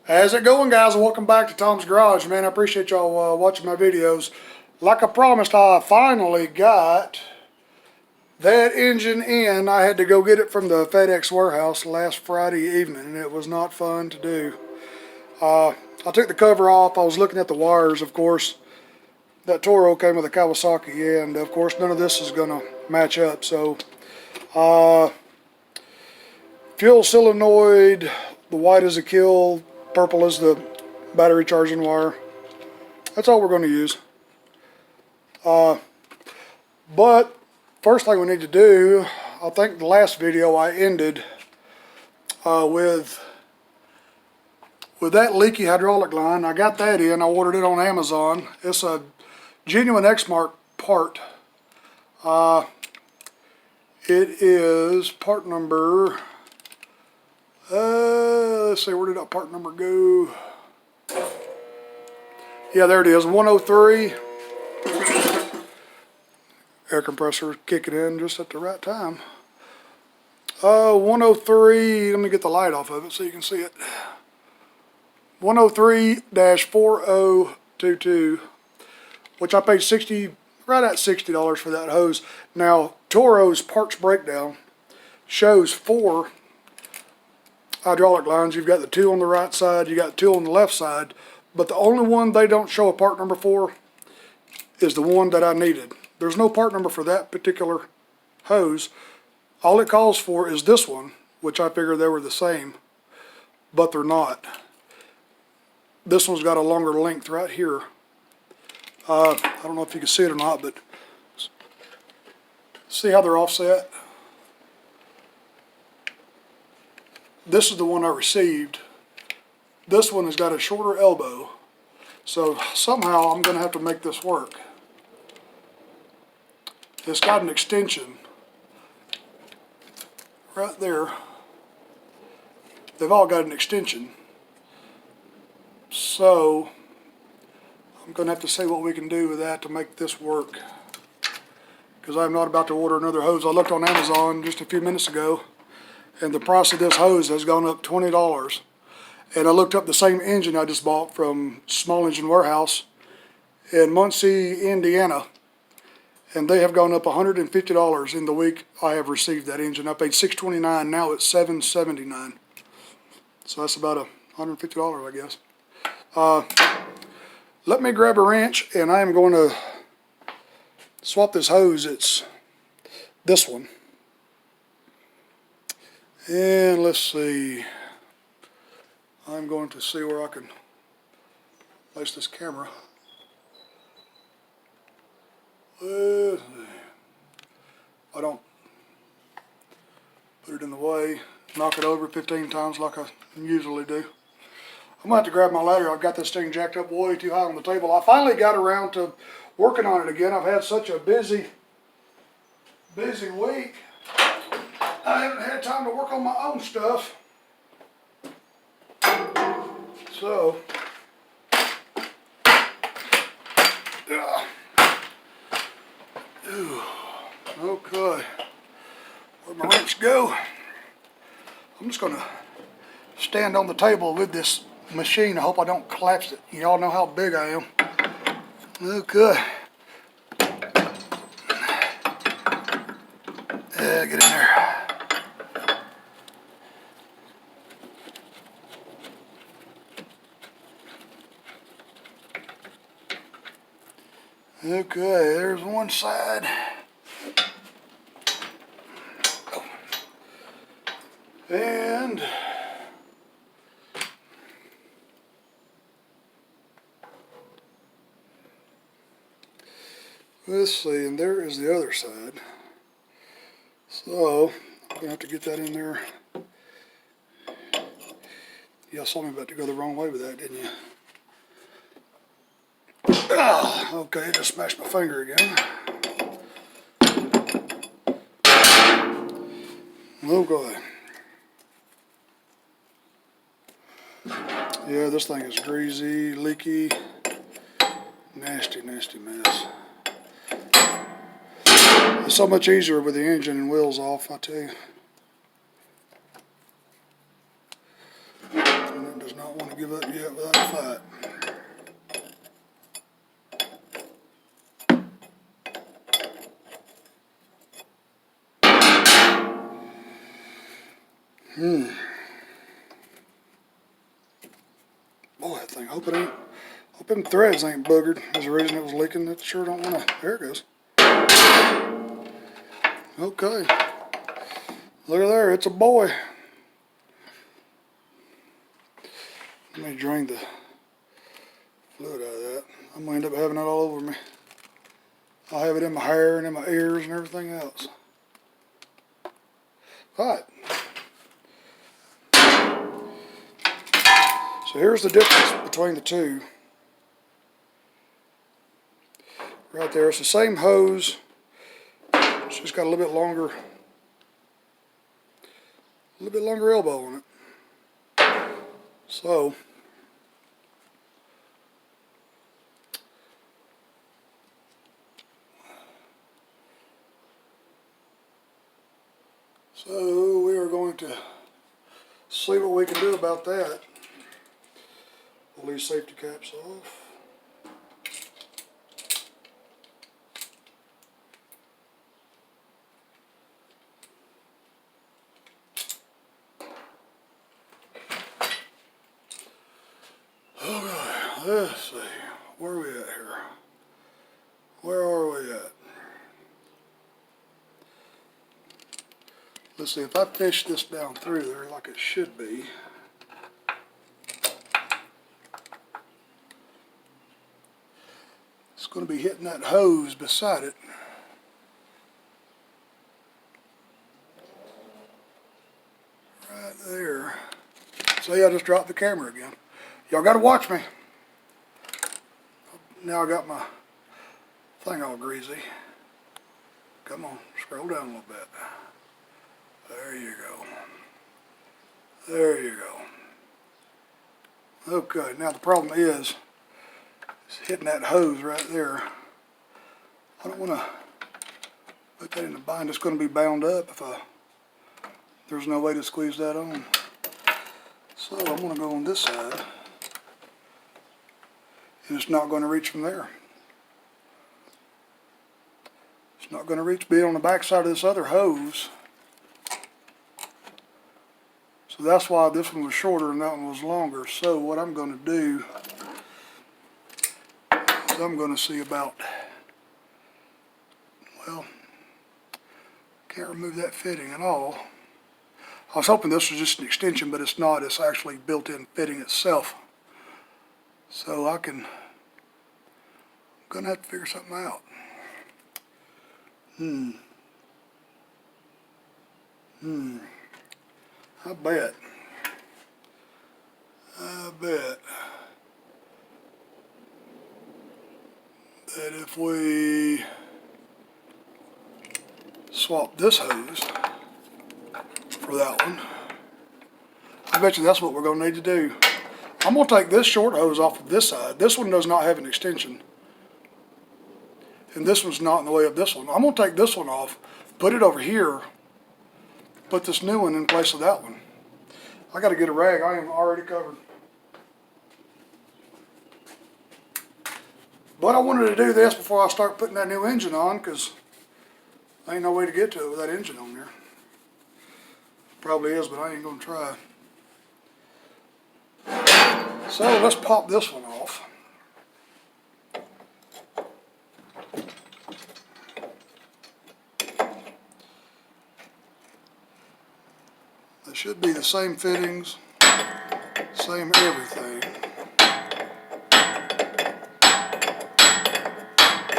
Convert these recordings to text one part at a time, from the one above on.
How's it going, guys? Welcome back to Tom's Garage. Man, I appreciate y'all watching my videos. Like I promised, I finally got that engine in. I had to go get it from the FedEx warehouse last Friday evening, and it was not fun to do. I took the cover off. I was looking at the wires, of course. That Toro came with a Kawasaki, and of course none of this is going to match up. So, fuel solenoid, the white is a kill, purple is the battery charging wire. That's all we're going to use. But first thing we need to do, I think the last video I ended with that leaky hydraulic line. I got that in. I ordered it on Amazon. It's a genuine X-Mark part. It is part number, let's see, where did that part number go? Yeah, there it is, 103. Air compressor kicking in just at the right time. 103, let me get the light off of it so you can see it. 103-4022, which I paid right at $60 for that hose. Now, Toro's parts breakdown shows 4 hydraulic lines. You've got the 2 on the right side, you got 2 on the left side, but the only one they don't show a part number for is the one that I needed. There's no part number for that particular hose. All it calls for is this one, which I figured they were the same, but they're not. This one's got a longer length right here. I don't know if you can see it or not, but see how they're offset? This is the one I received. This one has got a shorter elbow, so somehow I'm going to have to make this work. It's got an extension right there. They've all got an extension. So I'm going to have to see what we can do with that to make this work, because I'm not about to order another hose. I looked on Amazon just a few minutes ago, and the price of this hose has gone up $20. And I looked up the same engine I just bought from Small Engine Warehouse in Muncie, Indiana, and they have gone up $150 in the week I have received that engine. I paid $629, now it's $779. So that's about $150, I guess. Let me grab a wrench, and I am going to swap this hose. It's this one. And let's see. I'm going to see where I can place this camera. I don't put it in the way, knock it over 15 times like I usually do. I'm going to have to grab my ladder. I've got this thing jacked up way too high on the table. I finally got around to working on it again. I've had such a busy week. I haven't had time to work on my own stuff. So, okay, where'd my wrench go? I'm just going to stand on the table with this machine. I hope I don't collapse it. You all know how big I am. Okay. Yeah, get in there. Okay, there's one side. Oh. And let's see, and there is the other side. So I'm gonna have to get that in there. Y'all saw me about to go the wrong way with that, didn't you? Okay, I just smashed my finger again. Okay. Yeah, this thing is greasy, leaky, nasty, nasty mess. It's so much easier with the engine and wheels off, I tell you. And it does not want to give up yet without a fight. Boy, that thing, hope them threads ain't boogered. There's a reason it was leaking. It sure don't wanna, there it goes. Okay. Look at there, it's a boy. Let me drain the fluid out of that. I'm gonna end up having that all over me. I'll have it in my hair and in my ears and everything else. Alright. So here's the difference between the two. Right there, it's the same hose. It's just got a little bit longer elbow on it. So we are going to see what we can do about that. Pull these safety caps off. Okay, let's see. Where are we at here? Where are we at? Let's see, if I fish this down through there like it should be, it's going to be hitting that hose beside it. Right there. See, I just dropped the camera again. Y'all got to watch me. Now I got my thing all greasy. Come on, scroll down a little bit. There you go. There you go. Okay, now the problem is hitting that hose right there. I don't want to put that in the bind. It's going to be bound up if there's no way to squeeze that on. So I'm going to go on this side. And it's not going to reach from there. It's not going to reach, be on the back side of this other hose. So that's why this one was shorter and that one was longer. So what I'm going to do is I'm going to see about, well, can't remove that fitting at all. I was hoping this was just an extension, but it's not. It's actually built-in fitting itself. So I'm going to have to figure something out. I bet that if we swap this hose for that one, I bet you that's what we're going to need to do. I'm going to take this short hose off of this side. This one does not have an extension. And this one's not in the way of this one. I'm going to take this one off, put it over here, put this new one in place of that one. I got to get a rag. I am already covered. But I wanted to do this before I start putting that new engine on, because there ain't no way to get to it with that engine on there. Probably is, but I ain't going to try. So let's pop this one off. They should be the same fittings, same everything.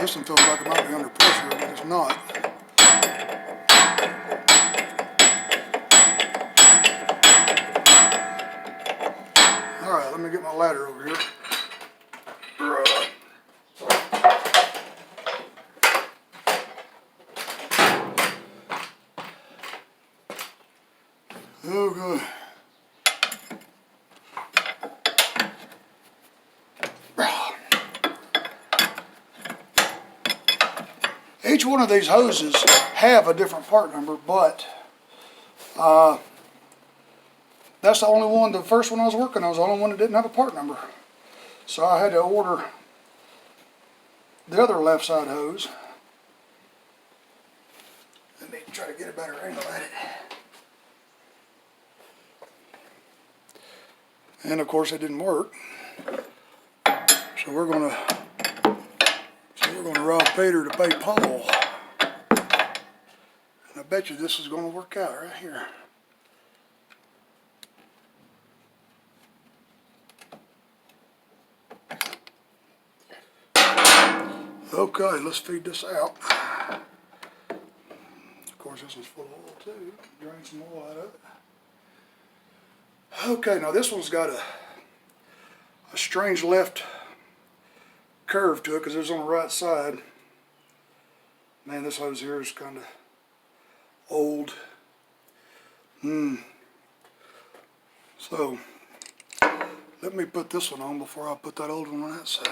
This one feels like it might be under pressure, but it's not. Alright, let me get my ladder over here. Oh, good. Each one of these hoses have a different part number, but that's the only one, the first one I was working on was the only one that didn't have a part number. So I had to order the other left side hose. Let me try to get a better angle at it. And of course it didn't work. So we're gonna rob Peter to pay Paul. And I bet you this is gonna work out right here. Okay, let's feed this out. Of course, this one's full of oil too. Drain some oil out of it. Okay, now this one's got a strange left curve to it because it's on the right side. Man, this hose here is kind of old. So, let me put this one on before I put that old one on that side.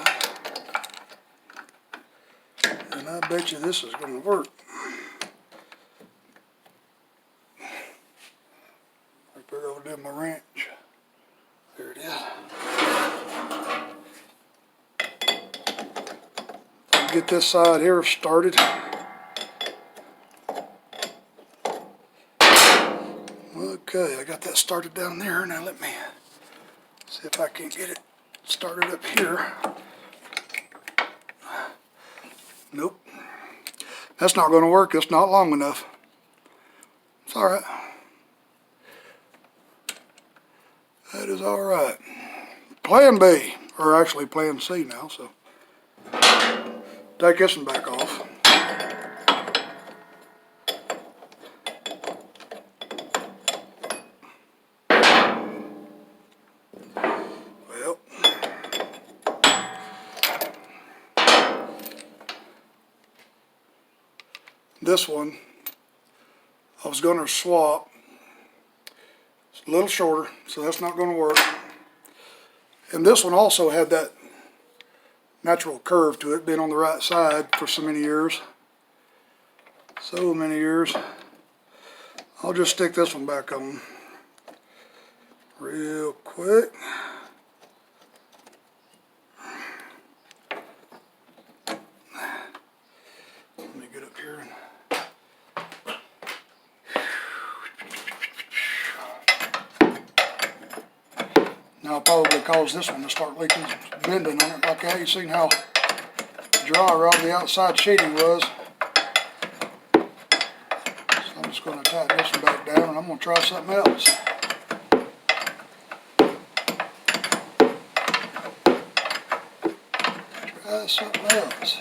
And I bet you this is going to work. I put it over there in my wrench. There it is. Get this side here started. Okay, I got that started down there. Now let me see if I can get it started up here. Nope. That's not going to work. It's not long enough. It's alright. That is alright. Plan B, or actually Plan C now, so take this one back off. Well, this one I was going to swap. It's a little shorter, so that's not going to work. And this one also had that natural curve to it, being on the right side for so many years. So many years. I'll just stick this one back on real quick. Let me get up here and now I'll probably cause this one to start leaking, bending on it like that. You seen how dry or all the outside sheeting was. So I'm just going to tighten this one back down and I'm going to try something else. Try something else.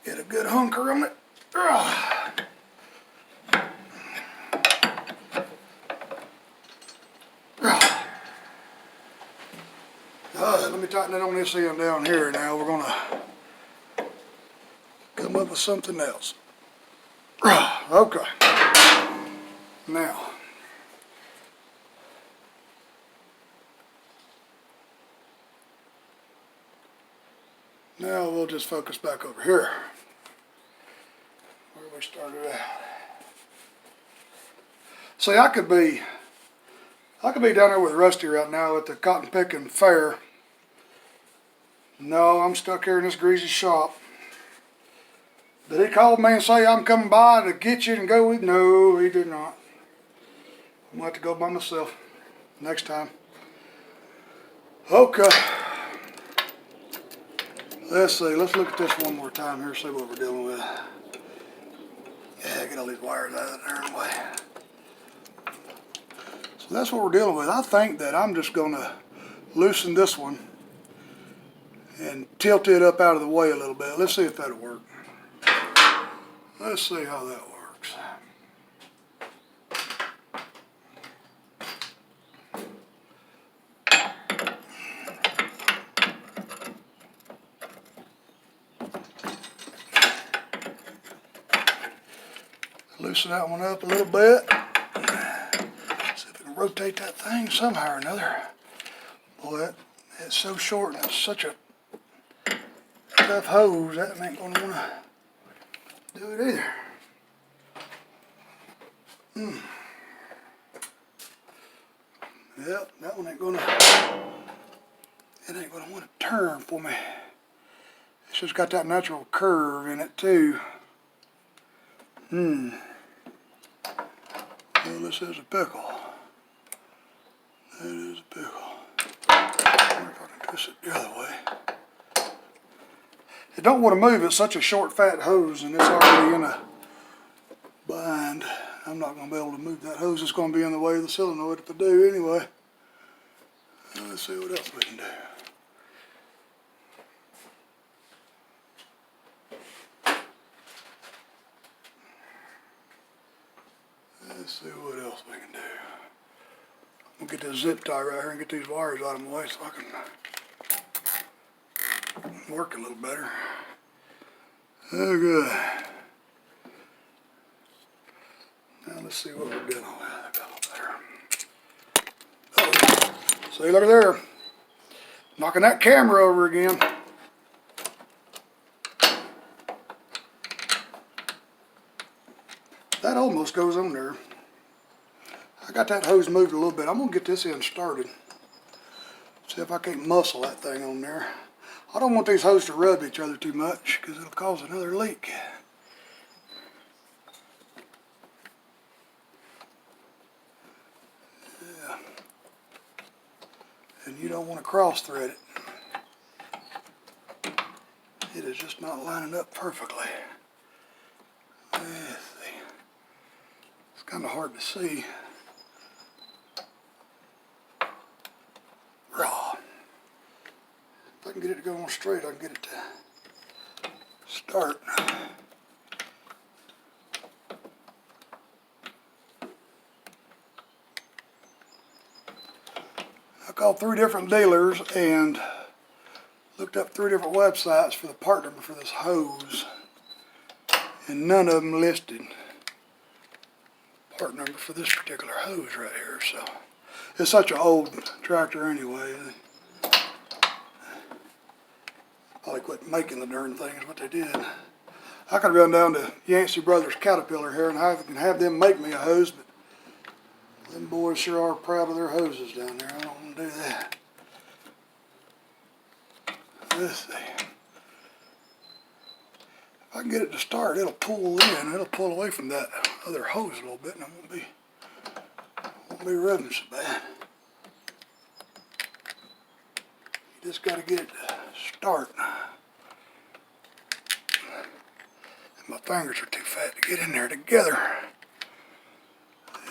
Get a good hunker on it. Let me tighten it on this end down here. Now we're going to come up with something else. Okay. Now we'll just focus back over here where we started out. See, I could be down there with Rusty right now at the cotton picking fair. No, I'm stuck here in this greasy shop. Did he call me and say I'm coming by to get you and go with? No, he did not. I'm going to have to go by myself next time. Okay. Let's see. Let's look at this one more time here, see what we're dealing with. Yeah, get all these wires out of there anyway. So that's what we're dealing with. I think that I'm just going to loosen this one and tilt it up out of the way a little bit. Let's see if that'll work. Let's see how that works. Loosen that one up a little bit. See if we can rotate that thing somehow or another. Boy, it's so short and it's such a tough hose, that ain't going to want to do it either. Yep, that one ain't gonna, it ain't gonna want to turn for me. It's just got that natural curve in it too. Well, this is a pickle. That is a pickle. I wonder if I can twist it the other way. You don't want to move. It's such a short, fat hose, and it's already in a bind. I'm not going to be able to move that hose. It's going to be in the way of the solenoid if I do anyway. Let's see what else we can do. Let's see what else we can do. I'm going to get this zip tie right here and get these wires out of my way so I can work a little better. Oh, good. Now let's see what we're dealing with. Uh-oh. See, look at there. Knocking that camera over again. That almost goes on there. I got that hose moved a little bit. I'm going to get this end started. See if I can't muscle that thing on there. I don't want these hoses to rub each other too much because it'll cause another leak. Yeah. And you don't want to cross thread it. It is just not lining up perfectly. Let's see. It's kind of hard to see. Raw. If I can get it to go on straight, I can get it to start. I called 3 different dealers and looked up 3 different websites for the part number for this hose, and none of them listed part number for this particular hose right here. So it's such an old tractor anyway. Probably quit making the darn thing is what they did. I could have gone down to Yancey Brothers Caterpillar here and have them make me a hose, but them boys sure are proud of their hoses down there. I don't want to do that. Let's see. If I can get it to start, it'll pull in. It'll pull away from that other hose a little bit, and it won't be rubbing so bad. You just got to get it to start. And my fingers are too fat to get in there together.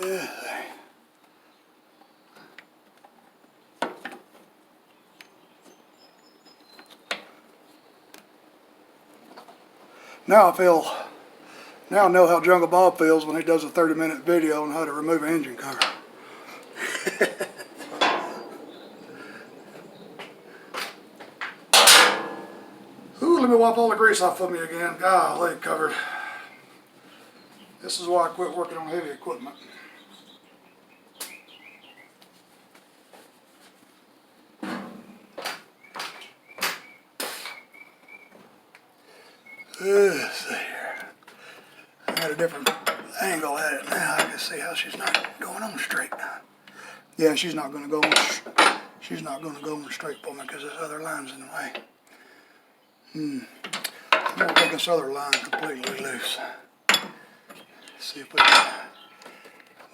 Yeah. Now I know how Jungle Bob feels when he does a 30-minute video on how to remove an engine cover. Ooh, let me wipe all the grease off of me again. Golly, covered. This is why I quit working on heavy equipment. Let's see here. I got a different angle at it now. I can see how she's not going on straight. Yeah, she's not going to go on straight for me because this other line's in the way. I'm going to take this other line completely loose. See if we can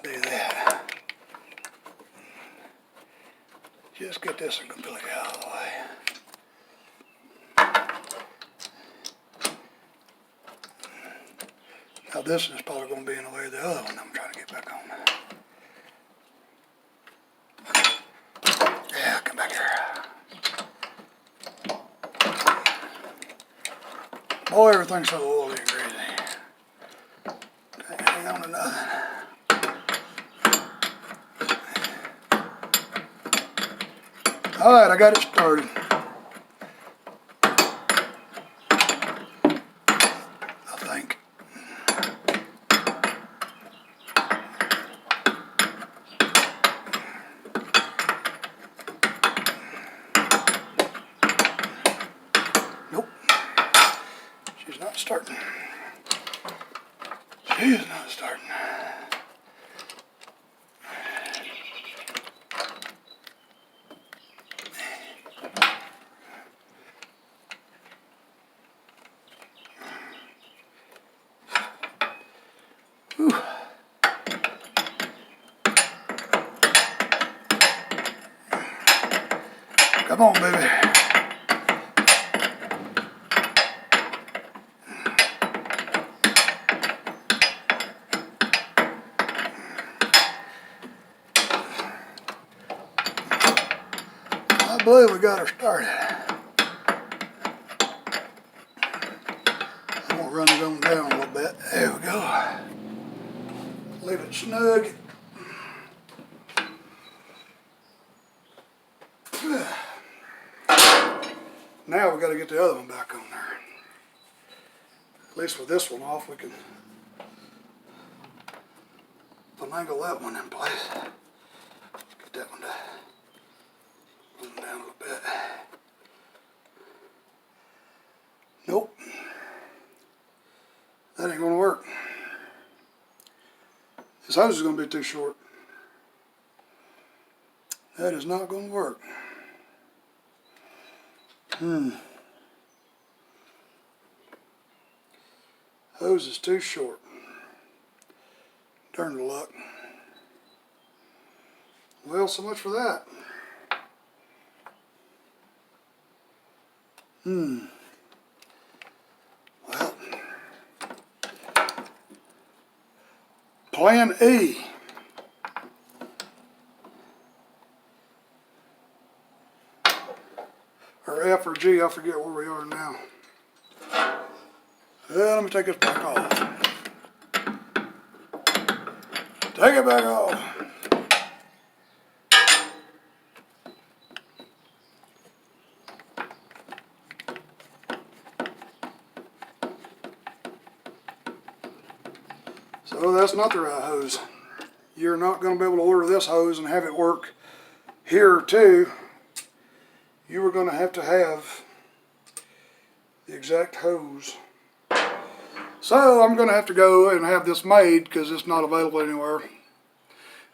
do that. Just get this one completely out of the way. Now this is probably going to be in the way of the other one I'm trying to get back on. Yeah, come back here. Boy, everything's so oily and greasy. Can't hang on to nothing. Alright, I got it started. Nope. She's not starting. Whew. Come on, baby. I believe we got her started. I'm gonna run it on down a little bit. There we go. Leave it snug. Now we got to get the other one back on there. At least with this one off, we can finagle that one in place. Get that one down a little bit. Nope. That ain't gonna work. This hose is gonna be too short. That is not gonna work. Hose is too short. Darn the luck. Well, so much for that. Well, plan E. Or F or G, I forget where we are now. Let me take this back off. Take it back off. So that's not the right hose. You're not going to be able to order this hose and have it work here too. You are going to have the exact hose. So I'm going to have to go and have this made because it's not available anywhere.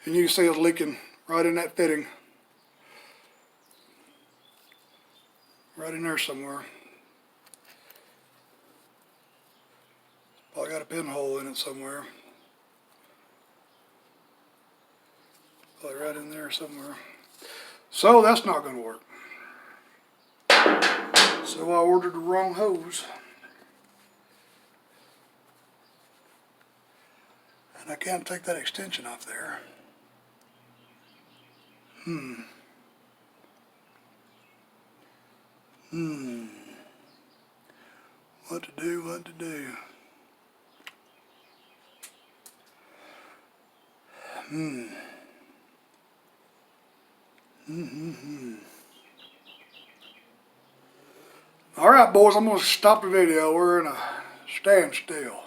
And you can see it's leaking right in that fitting. Right in there somewhere. Probably got a pinhole in it somewhere. Probably right in there somewhere. So that's not going to work. So I ordered the wrong hose. And I can't take that extension off there. What to do, what to do. All right, boys, I'm going to stop the video. We're in a standstill.